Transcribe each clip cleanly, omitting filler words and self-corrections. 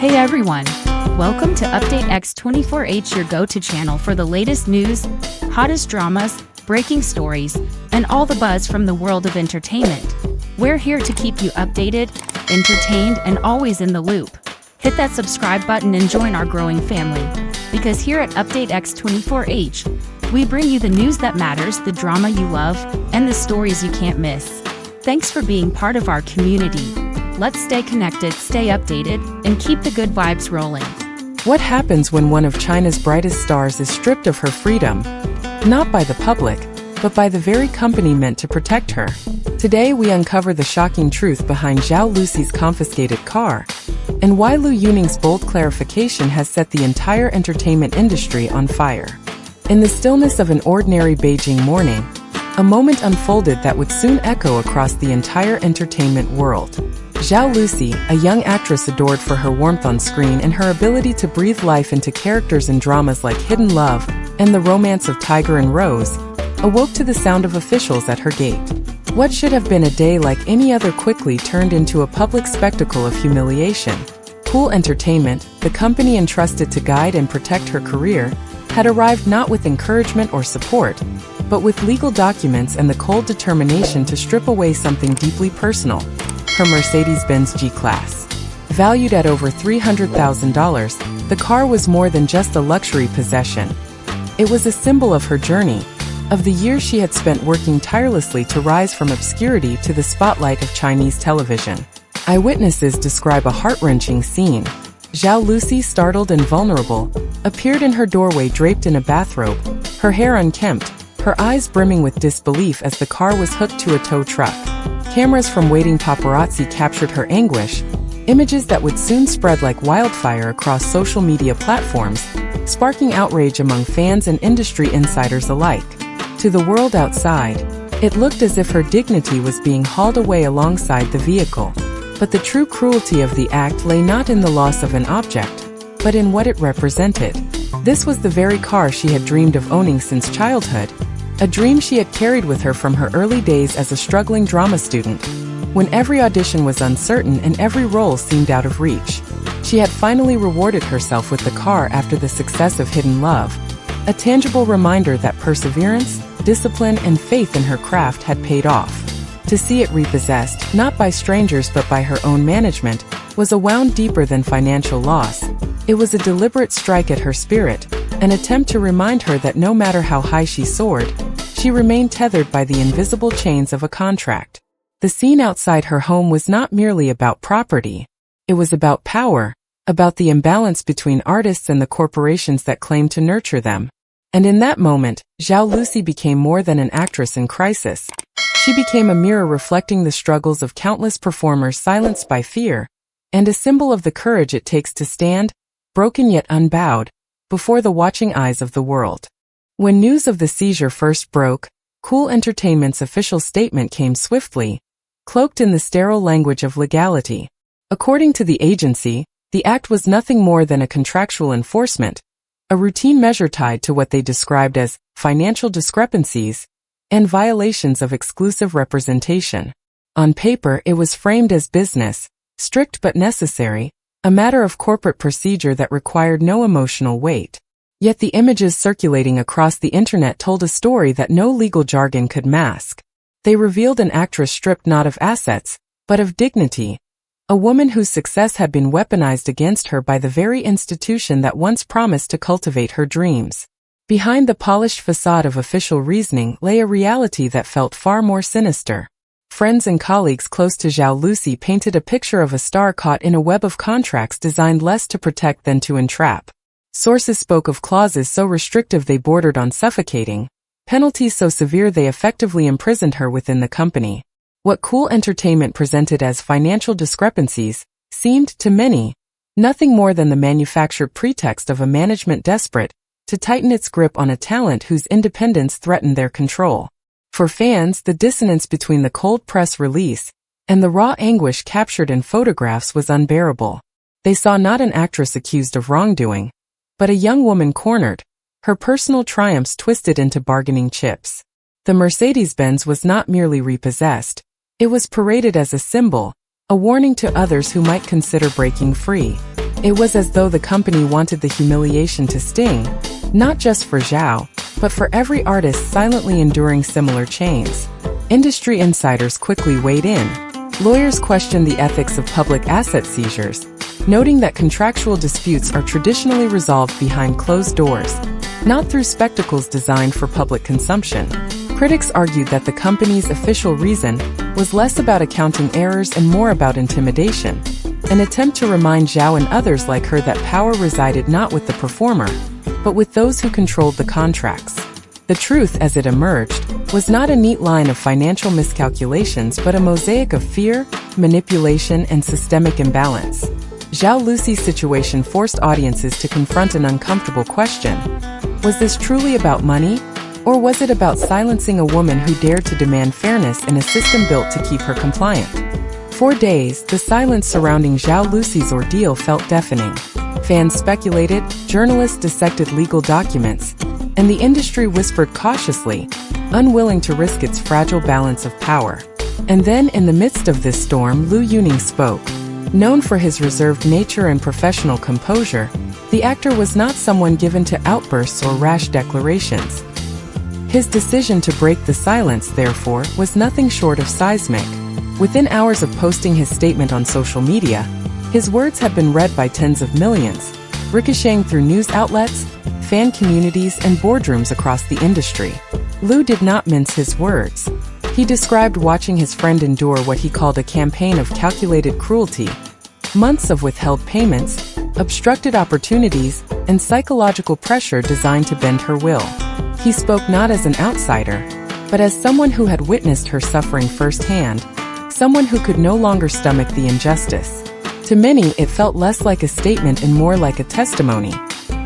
Hey everyone! Welcome to Update X24H, your go-to channel for the latest news, hottest dramas, breaking stories, and all the buzz from the world of entertainment. We're here to keep you updated, entertained, and always in the loop. Hit that subscribe button and join our growing family. Because here at Update X24H, we bring you the news that matters, the drama you love, and the stories you can't miss. Thanks for being part of our community. Let's stay connected, stay updated, and keep the good vibes rolling. What happens when one of China's brightest stars is stripped of her freedom? Not by the public, but by the very company meant to protect her. Today we uncover the shocking truth behind Xiao Lucy's confiscated car, and why Liu Yuning's bold clarification has set the entire entertainment industry on fire. In the stillness of an ordinary Beijing morning, a moment unfolded that would soon echo across the entire entertainment world. Zhao Lucy, a young actress adored for her warmth on screen and her ability to breathe life into characters in dramas like Hidden Love and The Romance of Tiger and Rose, awoke to the sound of officials at her gate. What should have been a day like any other quickly turned into a public spectacle of humiliation. Cool Entertainment, the company entrusted to guide and protect her career, had arrived not with encouragement or support, but with legal documents and the cold determination to strip away something deeply personal: her Mercedes-Benz G-Class. Valued at over $300,000, the car was more than just a luxury possession. It was a symbol of her journey, of the years she had spent working tirelessly to rise from obscurity to the spotlight of Chinese television. Eyewitnesses describe a heart-wrenching scene. Xiao Lucy, startled and vulnerable, appeared in her doorway draped in a bathrobe, her hair unkempt, her eyes brimming with disbelief as the car was hooked to a tow truck. Cameras from waiting paparazzi captured her anguish, images that would soon spread like wildfire across social media platforms, sparking outrage among fans and industry insiders alike. To the world outside, it looked as if her dignity was being hauled away alongside the vehicle. But the true cruelty of the act lay not in the loss of an object, but in what it represented. This was the very car she had dreamed of owning since childhood, a dream she had carried with her from her early days as a struggling drama student. When every audition was uncertain and every role seemed out of reach, she had finally rewarded herself with the car after the success of Hidden Love, a tangible reminder that perseverance, discipline, and faith in her craft had paid off. To see it repossessed, not by strangers but by her own management, was a wound deeper than financial loss. It was a deliberate strike at her spirit, an attempt to remind her that no matter how high she soared, she remained tethered by the invisible chains of a contract. The scene outside her home was not merely about property. It was about power, about the imbalance between artists and the corporations that claimed to nurture them. And in that moment, Xiao Lucy became more than an actress in crisis. She became a mirror reflecting the struggles of countless performers silenced by fear, and a symbol of the courage it takes to stand, broken yet unbowed, before the watching eyes of the world. When news of the seizure first broke, Cool Entertainment's official statement came swiftly, cloaked in the sterile language of legality. According to the agency, the act was nothing more than a contractual enforcement, a routine measure tied to what they described as financial discrepancies and violations of exclusive representation. On paper, it was framed as business, strict but necessary, a matter of corporate procedure that required no emotional weight. Yet the images circulating across the internet told a story that no legal jargon could mask. They revealed an actress stripped not of assets, but of dignity, a woman whose success had been weaponized against her by the very institution that once promised to cultivate her dreams. Behind the polished facade of official reasoning lay a reality that felt far more sinister. Friends and colleagues close to Xiao Lucy painted a picture of a star caught in a web of contracts designed less to protect than to entrap. Sources spoke of clauses so restrictive they bordered on suffocating, penalties so severe they effectively imprisoned her within the company. What Cool Entertainment presented as financial discrepancies seemed, to many, nothing more than the manufactured pretext of a management desperate to tighten its grip on a talent whose independence threatened their control. For fans, the dissonance between the cold press release and the raw anguish captured in photographs was unbearable. They saw not an actress accused of wrongdoing, but a young woman cornered, her personal triumphs twisted into bargaining chips. The Mercedes-Benz was not merely repossessed, it was paraded as a symbol, a warning to others who might consider breaking free. It was as though the company wanted the humiliation to sting, not just for Zhao, but for every artist silently enduring similar chains. Industry insiders quickly weighed in. Lawyers questioned the ethics of public asset seizures, noting that contractual disputes are traditionally resolved behind closed doors, not through spectacles designed for public consumption. Critics argued that the company's official reason was less about accounting errors and more about intimidation, an attempt to remind Zhao and others like her that power resided not with the performer, but with those who controlled the contracts. The truth, as it emerged, was not a neat line of financial miscalculations but a mosaic of fear, manipulation, and systemic imbalance. Xiao Lucy's situation forced audiences to confront an uncomfortable question. Was this truly about money? Or was it about silencing a woman who dared to demand fairness in a system built to keep her compliant? For days, the silence surrounding Xiao Lucy's ordeal felt deafening. Fans speculated, journalists dissected legal documents, and the industry whispered cautiously, unwilling to risk its fragile balance of power. And then, in the midst of this storm, Liu Yuning spoke. Known for his reserved nature and professional composure, the actor was not someone given to outbursts or rash declarations. His decision to break the silence, therefore, was nothing short of seismic. Within hours of posting his statement on social media, his words have been read by tens of millions, ricocheting through news outlets, fan communities, and boardrooms across the industry. Liu did not mince his words. He described watching his friend endure what he called a campaign of calculated cruelty, months of withheld payments, obstructed opportunities, and psychological pressure designed to bend her will. He spoke not as an outsider, but as someone who had witnessed her suffering firsthand, someone who could no longer stomach the injustice. To many, it felt less like a statement and more like a testimony,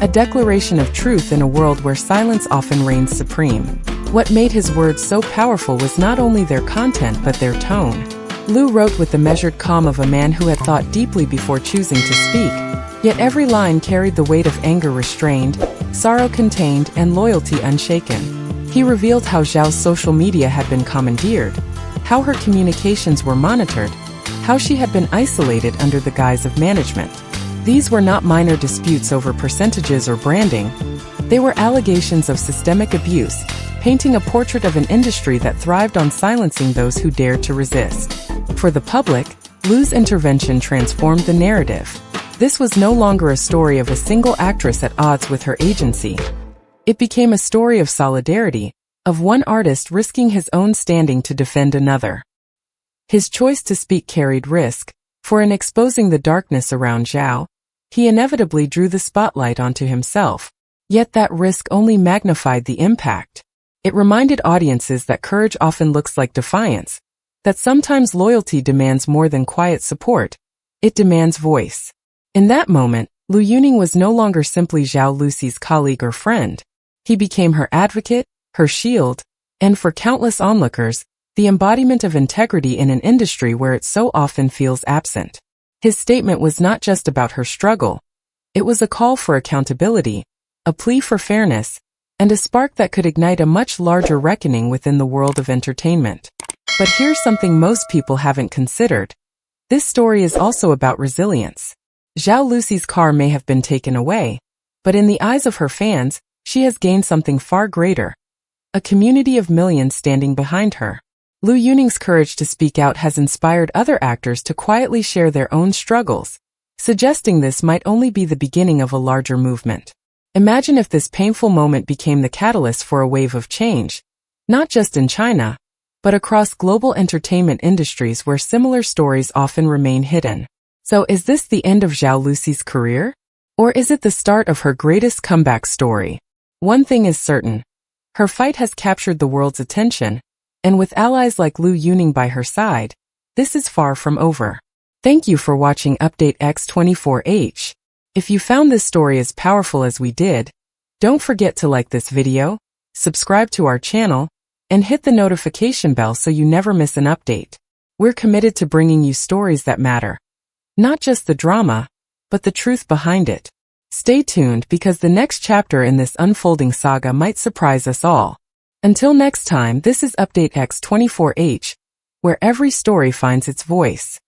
a declaration of truth in a world where silence often reigns supreme. What made his words so powerful was not only their content but their tone. Liu wrote with the measured calm of a man who had thought deeply before choosing to speak, yet every line carried the weight of anger restrained, sorrow contained, and loyalty unshaken. He revealed how Zhao's social media had been commandeered, how her communications were monitored, how she had been isolated under the guise of management. These were not minor disputes over percentages or branding. They were allegations of systemic abuse, painting a portrait of an industry that thrived on silencing those who dared to resist. For the public, Liu's intervention transformed the narrative. This was no longer a story of a single actress at odds with her agency. It became a story of solidarity, of one artist risking his own standing to defend another. His choice to speak carried risk, for in exposing the darkness around Zhao, he inevitably drew the spotlight onto himself. Yet that risk only magnified the impact. It reminded audiences that courage often looks like defiance, that sometimes loyalty demands more than quiet support. It demands voice. In that moment, Liu Yuning was no longer simply Xiao Lucy's colleague or friend. He became her advocate, her shield, and for countless onlookers, the embodiment of integrity in an industry where it so often feels absent. His statement was not just about her struggle. It was a call for accountability, a plea for fairness, and a spark that could ignite a much larger reckoning within the world of entertainment. But here's something most people haven't considered. This story is also about resilience. Xiao Lucy's car may have been taken away, but in the eyes of her fans, she has gained something far greater. A community of millions standing behind her. Liu Yuning's courage to speak out has inspired other actors to quietly share their own struggles, suggesting this might only be the beginning of a larger movement. Imagine if this painful moment became the catalyst for a wave of change, not just in China, but across global entertainment industries where similar stories often remain hidden. So is this the end of Xiao Lucy's career? Or is it the start of her greatest comeback story? One thing is certain. Her fight has captured the world's attention, and with allies like Liu Yuning by her side, this is far from over. Thank you for watching Update X24H. If you found this story as powerful as we did, don't forget to like this video, subscribe to our channel, and hit the notification bell so you never miss an update. We're committed to bringing you stories that matter. Not just the drama, but the truth behind it. Stay tuned because the next chapter in this unfolding saga might surprise us all. Until next time, this is Update X24H, where every story finds its voice.